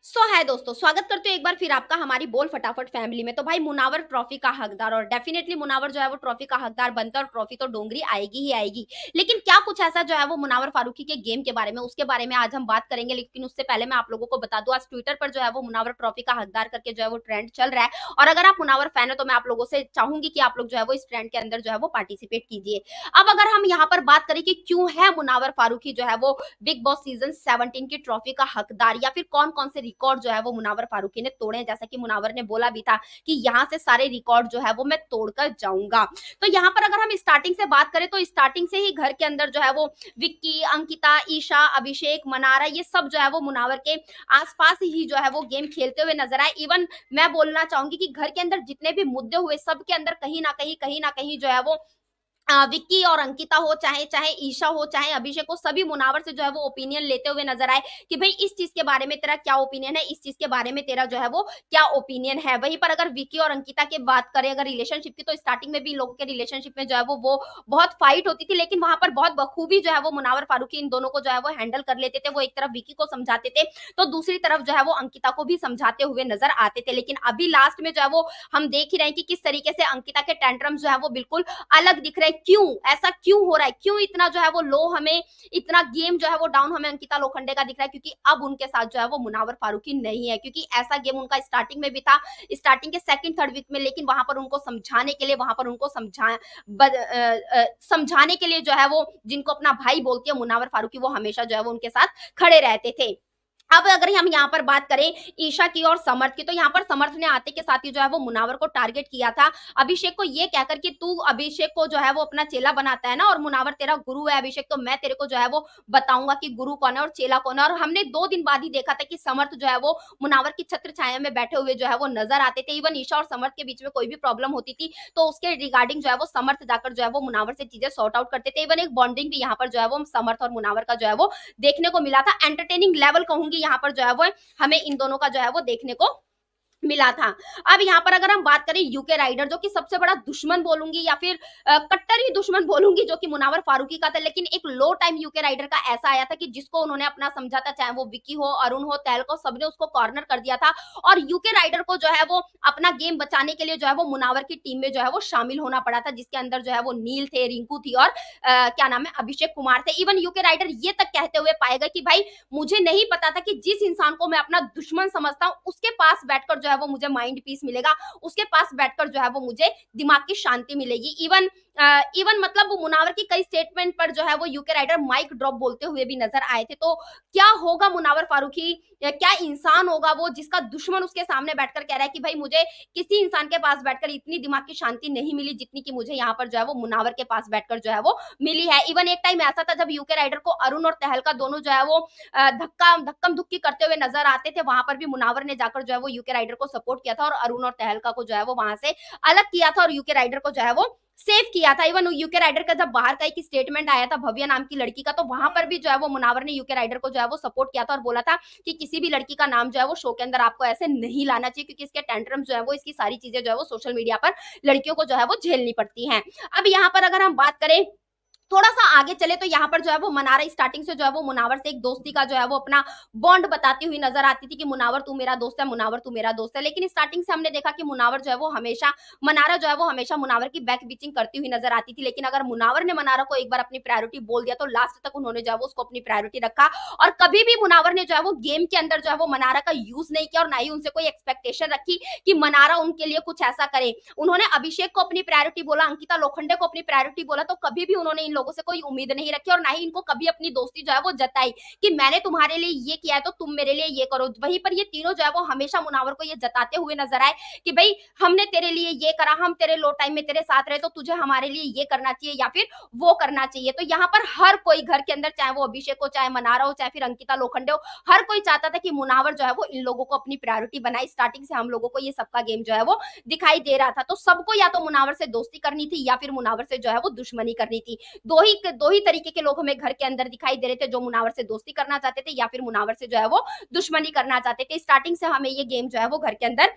है दोस्तों, स्वागत करते हो एक बार फिर आपका हमारी बोल फटाफट फैमिली में। तो भाई मुनावर ट्रॉफी का हकदार और डेफिनेटली मुनावर जो है वो ट्रॉफी का हकदार बनता है और ट्रॉफी तो डोंगरी आएगी ही आएगी। लेकिन क्या कुछ ऐसा जो है वो मुनावर फारूकी के गेम के बारे में, उसके बारे में आज हम बात करेंगे। लेकिन उससे पहले मैं आप लोगों को बता दूं, आज ट्विटर पर जो है वो मुनावर ट्रॉफी का हकदार करके जो है वो ट्रेंड चल रहा है। और अगर आप मुनावर फैन हो तो मैं आप लोगों से चाहूंगी कि आप लोग जो है वो इस ट्रेंड के अंदर जो है वो पार्टिसिपेट कीजिए। अब अगर हम यहाँ पर बात करें कि क्यों है मुनावर फारूकी जो है वो बिग बॉस सीजन 17 की ट्रॉफी का हकदार, या फिर कौन कौन से रिकॉर्ड जो है वो मुनावर फारूकी ने तोड़े हैं, जैसा कि मुनावर ने बोला भी था कि यहाँ से सारे रिकॉर्ड जो है वो मैं तोड़कर जाऊंगा। तो यहाँ पर अगर हम स्टार्टिंग से बात करें तो स्टार्टिंग से ही घर के अंदर जो है वो विक्की, अंकिता, ईशा, अभिषेक, मनारा, ये सब जो है वो मुनावर के आसपास ही जो है वो गेम खेलते हुए नजर आए। इवन मैं बोलना चाहूंगी कि घर के अंदर जितने भी मुद्दे हुए, सब के अंदर कहीं ना कहीं जो है वो विक्की और अंकिता हो, चाहे चाहे ईशा हो, चाहे अभिषेक हो, सभी मुनावर से जो है वो ओपिनियन लेते हुए नजर आए कि भाई इस चीज के बारे में तेरा क्या ओपिनियन है, इस चीज के बारे में तेरा जो है वो क्या ओपिनियन है। वहीं पर अगर विक्की और अंकिता की बात करें अगर रिलेशनशिप की, तो स्टार्टिंग में भी इन लोगों के रिलेशनशिप में जो है वो बहुत फाइट होती थी, लेकिन वहां पर बहुत बखूबी जो है वो मुनावर फारूकी इन दोनों को जो है वो हैंडल कर लेते थे। वो एक तरफ विक्की को समझाते थे तो दूसरी तरफ जो है वो अंकिता को भी समझाते हुए नजर आते थे। लेकिन अभी लास्ट में जो है वो हम देख ही रहे हैं कि किस तरीके से अंकिता के टेंट्रम्स जो है वो बिल्कुल अलग दिख रहे हैं। क्यों ऐसा क्यों हो रहा है, क्यों इतना जो है वो लो, हमें इतना गेम जो है वो डाउन हमें अंकिता लोखंडे का दिख रहा है? क्योंकि अब उनके साथ जो है वो मुनावर फारूकी नहीं है। क्योंकि ऐसा गेम उनका स्टार्टिंग में भी था, स्टार्टिंग के सेकंड थर्ड वीक में, लेकिन वहां पर उनको समझाने के लिए, वहां पर उनको समझाने के लिए जो है वो जिनको अपना भाई बोलती है मुनावर फारूकी, वो हमेशा जो है वो उनके साथ खड़े रहते थे। अब अगर हम यहाँ पर बात करें ईशा की और समर्थ की, तो यहाँ पर समर्थ ने आते के साथ ही जो है वो मुनावर को टारगेट किया था, अभिषेक को ये कहकर कि तू अभिषेक को जो है वो अपना चेला बनाता है ना, और मुनावर तेरा गुरु है अभिषेक, तो मैं तेरे को जो है वो बताऊंगा कि गुरु कौन है और चेला कौन है। और हमने 2 दिन बाद ही देखा था कि समर्थ जो है वो मुनावर की छत्र छाया में बैठे हुए जो है वो नजर आते थे। इवन ईशा और समर्थ के बीच में कोई भी प्रॉब्लम होती थी तो उसके रिगार्डिंग जो है वो समर्थ जाकर जो है वो मुनावर से चीजें सॉर्ट आउट करते थे। इवन एक बॉन्डिंग भी यहाँ पर जो है वो समर्थ और मुनावर का जो है वो देखने को मिला था। एंटरटेनिंग लेवल कहूंगी यहाँ पर जो है वो हमें इन दोनों का जो है वो देखने को मिला था। अब यहाँ पर अगर हम बात करें यूके राइडर, जो कि सबसे बड़ा दुश्मन बोलूंगी या फिर कट्टर ही दुश्मन बोलूंगी, जो कि मुनावर फारूकी का था। लेकिन एक लो टाइम यूके राइडर का ऐसा आया था कि जिसको उन्होंने अपना समझा था, चाहे वो विकी हो, अरुण हो, तैल को, सबने उसको कॉर्नर कर दिया था। और यूके राइडर को जो है वो अपना गेम बचाने के लिए जो है वो मुनावर की टीम में जो है वो शामिल होना पड़ा था, जिसके अंदर जो है वो नील थे, रिंकू थी और क्या नाम है, अभिषेक कुमार थे। इवन यूके राइडर ये तक कहते हुए पाए गए कि भाई मुझे नहीं पता था कि जिस इंसान को मैं अपना दुश्मन समझता हूँ उसके पास बैठकर जो है वो मुझे माइंड पीस मिलेगा, उसके पास बैठकर जो है वो मुझे दिमाग की शांति मिलेगी। इवन मतलब वो मुनावर की कई स्टेटमेंट पर जो है वो यूके राइडर माइक ड्रॉप बोलते हुए भी नजर आए थे। तो क्या होगा मुनावर फारूकी, क्या इंसान होगा वो जिसका दुश्मन उसके सामने बैठकर कह रहा है कि भाई मुझे किसी इंसान के पास बैठकर इतनी दिमाग की शांति नहीं मिली जितनी कि मुझे यहाँ पर जो है वो मुनावर के पास बैठकर जो है वो मिली है। इवन एक टाइम ऐसा था जब यूके राइडर को अरुण और तहलका दोनों जो है वो धक्कम धुक्की करते हुए नजर आते थे। वहां पर भी मुनावर ने जाकर जो है वो यूके राइडर को सपोर्ट किया था और अरुण और तहलका को जो है वो वहां से अलग किया था और यूके राइडर को जो है वो सेव किया था। इवन यूके राइडर का जब बाहर का एक स्टेटमेंट आया था भव्या नाम की लड़की का, तो वहां पर भी जो है वो मुनावर ने यूके राइडर को जो है वो सपोर्ट किया था और बोला था कि किसी भी लड़की का नाम जो है वो शो के अंदर आपको ऐसे नहीं लाना चाहिए, क्योंकि इसके टेंट्रम जो है वो, इसकी सारी चीजें जो है वो सोशल मीडिया पर लड़कियों को जो है वो झेलनी पड़ती हैं। अब यहाँ पर अगर हम बात करें थोड़ा सा आगे चले तो यहाँ पर जो है वो मनारा स्टार्टिंग से जो है वो मुनावर से एक दोस्ती का जो है वो अपना बॉन्ड बताती हुई नजर आती थी कि मुनावर तू मेरा दोस्त है, मुनावर तू मेरा दोस्त है। लेकिन स्टार्टिंग से हमने देखा कि मुनावर जो है वो हमेशा, मनारा जो है वो हमेशा मुनावर की बैक बीचिंग करती हुई नजर आती थी। लेकिन अगर मुनावर ने मनारा को एक बार अपनी प्रायोरिटी बोल दिया तो लास्ट तक उन्होंने जो है वो उसको अपनी प्रायोरिटी रखा और कभी भी मुनावर ने जो है वो गेम के अंदर जो है वो मनारा का यूज नहीं किया और ना ही उनसे कोई एक्सपेक्टेशन रखी कि मनारा उनके लिए कुछ ऐसा करे। उन्होंने अभिषेक को अपनी प्रायोरिटी बोला, अंकिता लोखंडे को अपनी प्रायोरिटी बोला, तो कभी भी उन्होंने इन लोगों से कोई उम्मीद नहीं रखी और ना ही इनको कभी अपनी दोस्ती जो है वो जताई कि मैंने तुम्हारे लिए ये किया है तो तुम मेरे लिए ये करो। वहीं पर ये तीनों जो है वो हमेशा मुनावर को ये जताते हुए नजर आए कि भाई हमने तेरे लिए ये करा, हम तेरे लो टाइम में तेरे साथ रहे, तो तुझे हमारे लिए ये करना चाहिए या फिर वो करना चाहिए। तो यहाँ पर हर कोई घर के अंदर, चाहे वो अभिषेक हो, चाहे मनारा हो, चाहे फिर अंकिता लोखंडे हो, हर कोई चाहता था कि मुनावर जो है वो इन लोगों को अपनी प्रायोरिटी बनाए। स्टार्टिंग से हम लोगों को ये सबका गेम जो है वो दिखाई दे रहा था। तो सबको या तो मुनावर से दोस्ती करनी थी या फिर मुनावर से जो है वो दुश्मनी करनी थी। दो ही तरीके के लोग हमें घर के अंदर दिखाई दे रहे थे, जो मुनावर से दोस्ती करना चाहते थे या फिर मुनावर से जो है वो दुश्मनी करना चाहते थे। स्टार्टिंग से हमें ये गेम जो है वो घर के अंदर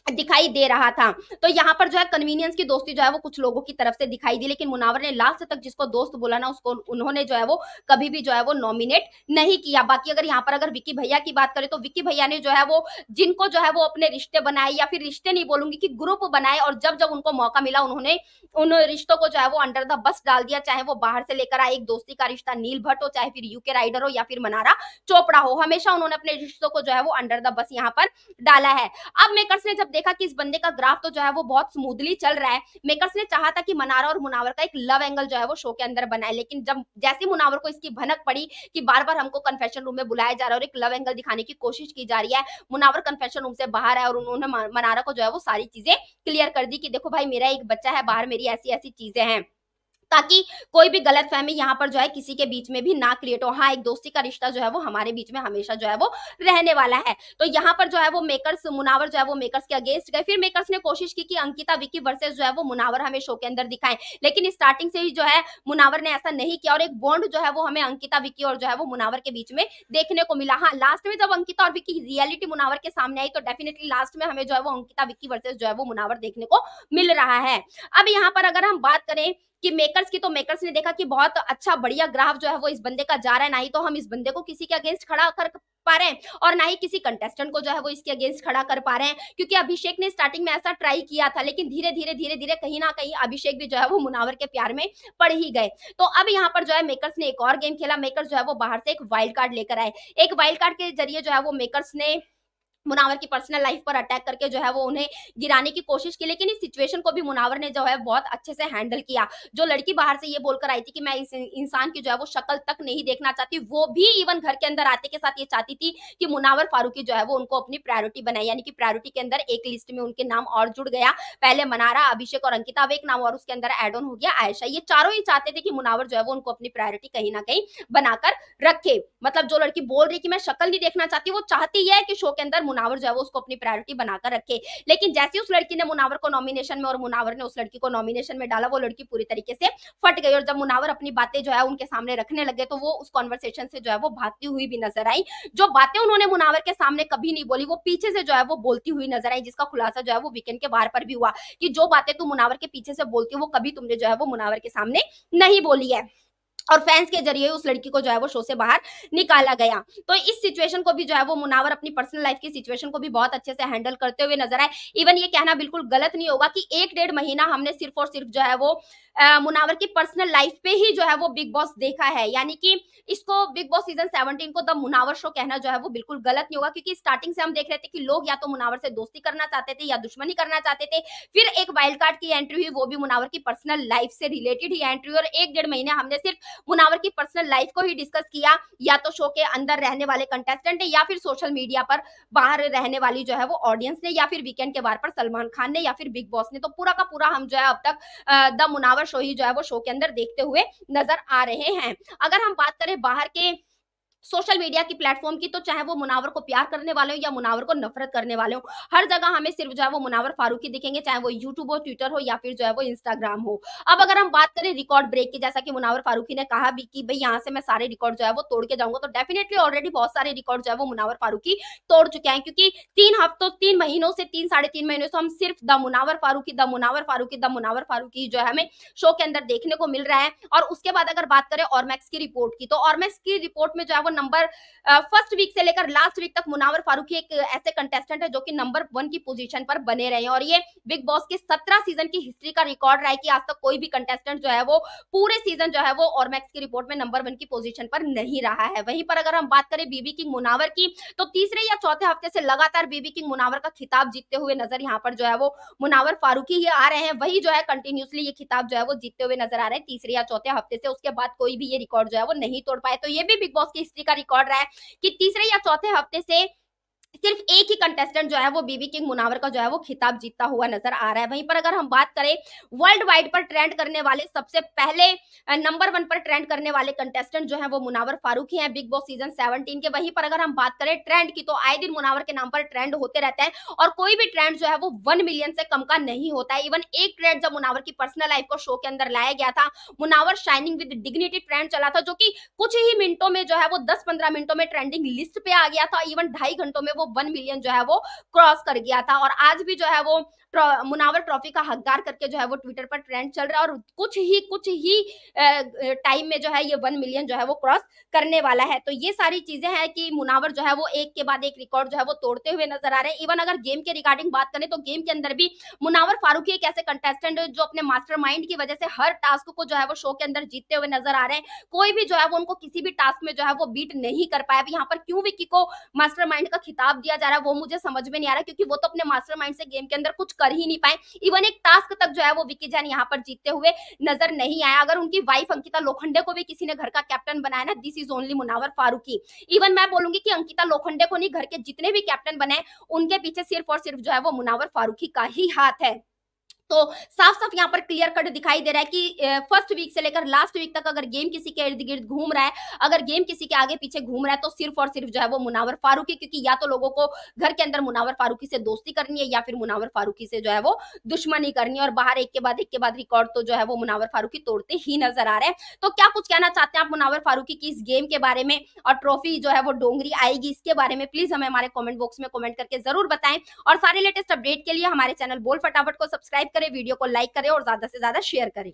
दिखाई दे रहा था। तो यहाँ पर जो है कन्वीनियंस की दोस्ती जो है वो कुछ लोगों की तरफ से दिखाई दी, लेकिन मुनावर ने लास्ट तक जिसको दोस्त बोला ना उसको उन्होंने जो है वो कभी भी जो है वो नॉमिनेट नहीं किया। बाकी अगर यहाँ पर अगर विकी भैया की बात करें तो विकी भैया ने जो है वो जिनको जो है वो अपने रिश्ते बनाए, या फिर रिश्ते नहीं बोलूंगी कि ग्रुप बनाए, और जब जब उनको मौका मिला उन्होंने उन रिश्तों को जो है वो अंडर द बस डाल दिया। चाहे वो बाहर से लेकर आए एक दोस्ती का रिश्ता नील भट्ट हो, चाहे फिर यूके राइडर हो, या फिर मनारा चोपड़ा हो, हमेशा उन्होंने अपने रिश्तों को जो है वो अंडर द बस यहाँ पर डाला है। अब मेकर्स ने जब देखा कि इस बंदे का ग्राफ तो जो है वो बहुत स्मूथली चल रहा है, मेकर्स ने चाहा था कि मनारा और मुनावर का एक लव एंगल जो है वो शो के अंदर बनाए, लेकिन जब जैसे मुनावर को इसकी भनक पड़ी कि बार बार हमको कन्फेशन रूम में बुलाया जा रहा है और एक लव एंगल दिखाने की कोशिश की जा रही है, मुनावर कन्फेशन रूम से बाहर है और उन्होंने मनारा को जो है वो सारी चीजें क्लियर कर दी कि देखो भाई मेरा एक बच्चा है, बाहर मेरी ऐसी ऐसी चीजें हैं, ताकि कोई भी गलतफहमी यहाँ पर जो है किसी के बीच में भी ना क्रिएट हो। हाँ, एक दोस्ती का रिश्ता जो है वो हमारे बीच में हमेशा जो है वो रहने वाला है। तो यहाँ पर जो है वो मेकर्स मुनावर जो है वो मेकर्स के अगेंस्ट गए। फिर मेकर्स ने कोशिश की कि अंकिता विकी वर्सेस जो है वो मुनावर हमें शो के अंदर दिखाएं, लेकिन स्टार्टिंग से ही जो है मुनावर ने ऐसा नहीं किया और एक बॉन्ड जो है वो हमें अंकिता विकी और जो है वो मुनावर के बीच में देखने को मिला। हाँ, लास्ट में जब अंकिता और विकी रियलिटी मुनावर के सामने आई तो डेफिनेटली लास्ट में हमें जो है वो अंकिता विकी वर्सेस जो है वो मुनावर देखने को मिल रहा है। अब यहाँ पर अगर हम बात करें कि मेकर्स की, तो मेकर्स ने देखा कि बहुत अच्छा बढ़िया ग्राफ जो है वो इस बंदे का जा रहा है, ना ही तो हम इस बंदे को किसी के अगेंस्ट खड़ा कर पा रहे हैं और ना ही किसी कंटेस्टेंट को जो है वो इसके अगेंस्ट खड़ा कर पा रहे हैं, क्योंकि अभिषेक ने स्टार्टिंग में ऐसा ट्राई किया था, लेकिन धीरे धीरे कहीं ना कहीं अभिषेक भी जो है वो मुनावर के प्यार में पड़ ही गए। तो अब यहाँ पर जो है मेकर्स ने एक और गेम खेला। मेकर्स जो है वो बाहर से एक वाइल्ड कार्ड लेकर आए। एक वाइल्ड कार्ड के जरिए जो है वो मेकर्स ने मुनावर की पर्सनल लाइफ पर अटैक करके जो है वो उन्हें गिराने की कोशिश की, लेकिन इस सिचुएशन को भी मुनावर ने जो है बहुत अच्छे से हैंडल किया। जो लड़की बाहर से ये बोलकर आई थी कि मैं इस इंसान की जो है वो शक्ल तक नहीं देखना चाहती, वो भी इवन घर के अंदर आते के साथ ये चाहती थी कि मुनावर फारूकी जो है वो उनको अपनी प्रायोरिटी बनाए, यानी कि प्रायोरिटी के अंदर एक लिस्ट में उनके नाम और जुड़ गया। पहले मनारा, अभिषेक और अंकिता, अब एक नाम और उसके अंदर एड ऑन हो गया, आयशा। ये चारों ही चाहते थे कि मुनावर जो है वो उनको अपनी प्रायोरिटी कहीं ना कहीं बनाकर रखे। मतलब जो लड़की बोल रही कि मैं शक्ल नहीं देखना चाहती, वो चाहती है कि शो के अंदर मुनावर जो है वो उसको अपनी प्रायोरिटी बनाकर रखे। लेकिन जैसे उस लड़की ने मुनावर को नॉमिनेशन में और मुनावर ने उस लड़की को नॉमिनेशन में डाला, वो लड़की पूरी तरीके से फट गई और जब मुनावर अपनी बातें जो है उनके सामने रखने लगे तो वो उस कॉन्वर्सेशन से जो है वो भागती हुई भी नजर आई। जो बातें उन्होंने मुनावर के सामने कभी नहीं बोली, वो पीछे से जो है वो बोलती हुई नजर आई, जिसका खुलासा जो है वो वीकेंड के बाहर पर भी हुआ कि जो बातें तू मुनावर के पीछे से बोलती हो वो कभी तुमने जो है वो मुनावर के सामने नहीं बोली है। और फैंस के जरिए उस लड़की को जो है वो शो से बाहर निकाला गया। तो इस सिचुएशन को भी जो है वो मुनावर अपनी पर्सनल लाइफ की सिचुएशन को भी बहुत अच्छे से हैंडल करते हुए नजर आए। इवन ये कहना बिल्कुल गलत नहीं होगा कि 1 डेढ़ महीना हमने सिर्फ और सिर्फ जो है वो मुनावर की पर्सनल लाइफ पे ही जो है वो बिग बॉस देखा है, यानी कि इसको बिग बॉस सीजन 17 को द मुनावर शो कहना जो है वो बिल्कुल गलत नहीं होगा, क्योंकि स्टार्टिंग से हम देख रहे थे कि लोग या तो मुनावर से दोस्ती करना चाहते थे या दुश्मनी करना चाहते थे। फिर एक वाइल्ड कार्ड की एंट्री हुई, वो भी मुनावर की पर्सनल लाइफ से रिलेटेड ही एंट्री, और 1 डेढ़ महीने हमने सिर्फ मुनावर की पर्सनल लाइफ को ही डिस्कस किया, या तो शो के अंदर रहने वाले कंटेस्टेंट ने, या फिर सोशल मीडिया पर बाहर रहने वाली जो है वो ऑडियंस ने, या फिर वीकेंड के बार पर सलमान खान ने, या फिर बिग बॉस ने। तो पूरा का पूरा हम जो है अब तक द मुनावर शो ही जो है वो शो के अंदर देखते हुए नजर आ रहे हैं। अगर हम बात करें बाहर के सोशल मीडिया की प्लेटफॉर्म की, तो चाहे वो मुनावर को प्यार करने वाले हो या मुनावर को नफरत करने वाले हो, हर जगह हमें सिर्फ जो है वो मुनावर फारूकी दिखेंगे, चाहे वो यूट्यूब हो, ट्विटर हो, या फिर जो है वो इंस्टाग्राम हो। अब अगर हम बात करें रिकॉर्ड ब्रेक की, जैसा कि मुनावर फारूकी ने कहा भी कि भाई यहाँ से मैं सारे रिकॉर्ड जो है वो तोड़ के जाऊंगा, तो डेफिनेटली ऑलरेडी बहुत सारे रिकॉर्ड जो है वो मुनावर फारूकी तोड़ चुके हैं, क्योंकि 3 महीनों से 3 साढ़े 3 महीनों से हम सिर्फ the Munawar Faruqui, the Munawar Faruqui, the Munawar Faruqui जो है हमें शो के अंदर देखने को मिल रहा है। और उसके बाद अगर बात करें ऑरमैक्स की रिपोर्ट की, तो ऑरमैक्स की रिपोर्ट में जो है वो नंबर फर्स्ट वीक से लेकर लास्ट वीक तक मुनावर फारूकी एक ऐसे कंटेस्टेंट है जो कि नंबर 1 की पोजीशन पर बने रहे हैं, और ये बिग बॉस के 17 सीजन की हिस्ट्री का रिकॉर्ड रहा है कि आज तक कोई भी कंटेस्टेंट जो है वो पूरे सीजन जो है वो ऑरमैक्स की रिपोर्ट में नंबर 1 की पोजीशन पर नहीं रहा है। वहीं पर अगर हम बात करें बीबी किंग मुनावर की, तो तीसरे या चौथे हफ्ते से लगातार बीबी किंग मुनावर का खिताब जीतते हुए नजर यहाँ पर जो है वो मुनावर फारूकी ही आ रहे हैं। वही जो है कंटिन्यूसली ये खिताब जो है वो जीतते हुए नजर आ रहे हैं तीसरे या चौथे हफ्ते से। उसके बाद कोई भी ये रिकॉर्ड जो है वो नहीं तोड़ पाए। तो ये भी बिग बॉस की हिस्ट्री का रिकॉर्ड रहा है कि तीसरे या चौथे हफ्ते से सिर्फ एक ही कंटेस्टेंट जो है वो बीबी किंग मुनावर का जो है वो खिताब जीतता हुआ नजर आ रहा है। वहीं पर अगर हम बात करें वर्ल्ड वाइड पर ट्रेंड करने वाले सबसे पहले नंबर 1 पर ट्रेंड करने वाले कंटेस्टेंट जो है वो मुनावर फारूकी हैं बिग बॉस सीजन 17 के। वहीं पर अगर हम बात करें ट्रेंड की, तो आए दिन मुनावर के नाम पर ट्रेंड होते रहता है और कोई भी ट्रेंड जो है वो 1 मिलियन से कम का नहीं होता है। इवन एक ट्रेंड जब मुनावर की पर्सनल लाइफ को शो के अंदर लाया गया था, Munawar shining with dignity trend चला था, जो कि कुछ ही मिनटों में जो है वो 10-15 मिनटों में ट्रेंडिंग लिस्ट पे आ गया था। इवन 2.5 घंटों में वो 1 मिलियन जो है वो क्रॉस कर गया था और आज भी जो है वो मुनावर ट्रॉफी का हकदार करके जो है वो ट्विटर पर ट्रेंड चल रहा है और कुछ ही टाइम में जो है ये 1 मिलियन जो है वो क्रॉस करने वाला है। तो ये सारी चीजें हैं कि मुनावर जो है वो एक के बाद एक रिकॉर्ड जो है वो तोड़ते हुए नजर आ रहे हैं। इवन अगर गेम के रिगार्डिंग बात करें तो गेम के अंदर भी मुनावर फारूकी एक ऐसे कंटेस्टेंट है जो अपने मास्टरमाइंड की वजह से हर टास्क को जो है वो शो के अंदर जीतते हुए नजर आ रहे हैं। कोई भी जो है वो उनको किसी भी टास्क में जो है वो बीट नहीं कर पाया। अब यहाँ पर क्यों विक्की को मास्टरमाइंड का खिताब दिया जा रहा है वो मुझे समझ में नहीं आ रहा, क्योंकि वो तो अपने मास्टरमाइंड से गेम के अंदर कुछ कर ही नहीं पाए। इवन एक टास्क तक जो है वो विक्की जैन यहाँ पर जीतते हुए नजर नहीं आया। अगर उनकी वाइफ अंकिता लोखंडे को भी किसी ने घर का कैप्टन बनाया ना, this is only Munawar Faruqui. Even मैं बोलूंगी कि अंकिता लोखंडे को नहीं, घर के जितने भी कैप्टन बने उनके पीछे सिर्फ और सिर्फ जो है वो मुनावर फारूकी का ही हाथ है। तो साफ साफ यहाँ पर क्लियर कट दिखाई दे रहा है कि फर्स्ट वीक से लेकर लास्ट वीक तक अगर गेम किसी के इर्द गिर्द घूम रहा है, अगर गेम किसी के आगे पीछे घूम रहा है, तो सिर्फ और सिर्फ जो है वो मुनावर फारूकी, क्योंकि या तो लोगों को घर के अंदर मुनावर फारूकी से दोस्ती करनी है या फिर मुनावर फारूकी से जो है वो दुश्मनी करनी है और बाहर एक के बाद रिकॉर्ड तो जो है वो मुनावर फारूकी तोड़ते ही नजर आ रहे हैं। तो क्या कुछ कहना चाहते हैं आप मुनावर फारूकी की इस गेम के बारे में और ट्रॉफी जो है वो डोंगरी आएगी इसके बारे में, प्लीज हमें हमारे कॉमेंट बॉक्स में कॉमेंट करके जरूर बताएं। और सारे लेटेस्ट अपडेट के लिए हमारे चैनल बोल फटाफट को सब्सक्राइब करें, वीडियो को लाइक करें और ज्यादा से ज्यादा शेयर करें।